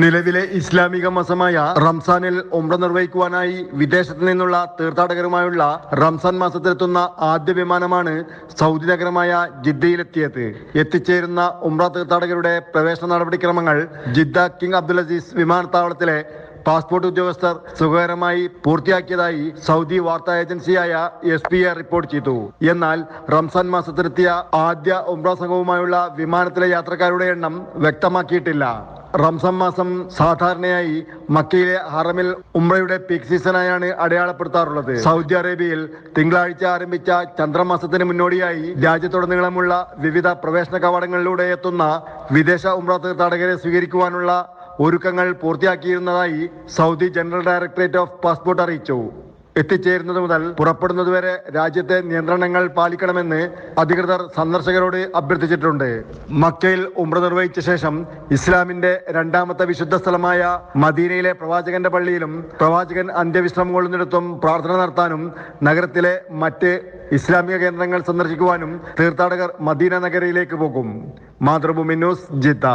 നിലവിലെ ഇസ്ലാമിക മാസമായ റംസാനിൽ ഉംറ നിർവഹിക്കുവാനായി വിദേശത്ത് നിന്നുള്ള തീർത്ഥാടകരുമായുള്ള റംസാൻ മാസത്തിലെത്തുന്ന ആദ്യ വിമാനമാണ് സൗദി നഗരമായ ജിദ്ദയിലെത്തിയത്. എത്തിച്ചേരുന്ന ഉംറ തീർത്ഥാടകരുടെ പ്രവേശന നടപടിക്രമങ്ങൾ ജിദ്ദ കിങ് അബ്ദുൽ അസീസ് വിമാനത്താവളത്തിലെ പാസ്പോർട്ട് ഉദ്യോഗസ്ഥർ സുഖകരമായി പൂർത്തിയാക്കിയതായി സൗദി വാർത്താ ഏജൻസിയായ SPA റിപ്പോർട്ട് ചെയ്തു. എന്നാൽ റംസാൻ മാസത്തിലെത്തിയ ആദ്യ ഉംറ സംഘവുമായുള്ള വിമാനത്തിലെ യാത്രക്കാരുടെ എണ്ണം വ്യക്തമാക്കിയിട്ടില്ല. റംസാൻ മാസം സാധാരണയായി മക്കയിലെ ഹറമിൽ ഉംറയുടെ പീക്ക് സീസണായാണ് അടയാളപ്പെടുത്താറുള്ളത്. സൗദി അറേബ്യയിൽ തിങ്കളാഴ്ച ആരംഭിച്ച ചന്ദ്രമാസത്തിന് മുന്നോടിയായി രാജ്യത്തുടനീളമുള്ള വിവിധ പ്രവേശന കവാടങ്ങളിലൂടെ എത്തുന്ന വിദേശ ഉംറ തീർത്ഥാടകരെ സ്വീകരിക്കുവാനുള്ള ഒരുക്കങ്ങൾ പൂർത്തിയാക്കിയിരുന്നതായി Saudi general directorate of passport അറിയിച്ചു. എത്തിച്ചേരുന്നത് മുതൽ പുറപ്പെടുന്നതുവരെ രാജ്യത്തെ നിയന്ത്രണങ്ങൾ പാലിക്കണമെന്ന് അധികൃതർ സന്ദർശകരോട് അഭ്യർത്ഥിച്ചിട്ടുണ്ട്. മക്കയിൽ ഉംറ നിർവഹിച്ച ശേഷം ഇസ്ലാമിന്റെ രണ്ടാമത്തെ വിശുദ്ധ സ്ഥലമായ മദീനയിലെ പ്രവാചകന്റെ പള്ളിയിലും പ്രവാചകൻ അന്ത്യവിശ്രമം കൊള്ളുന്നിടത്തും പ്രാർത്ഥന നടത്താനും നഗരത്തിലെ മറ്റ് ഇസ്ലാമിക കേന്ദ്രങ്ങൾ സന്ദർശിക്കുവാനും തീർത്ഥാടകർ മദീന നഗരിയിലേക്ക് പോകും. Mathrubhumi news, Jeddah.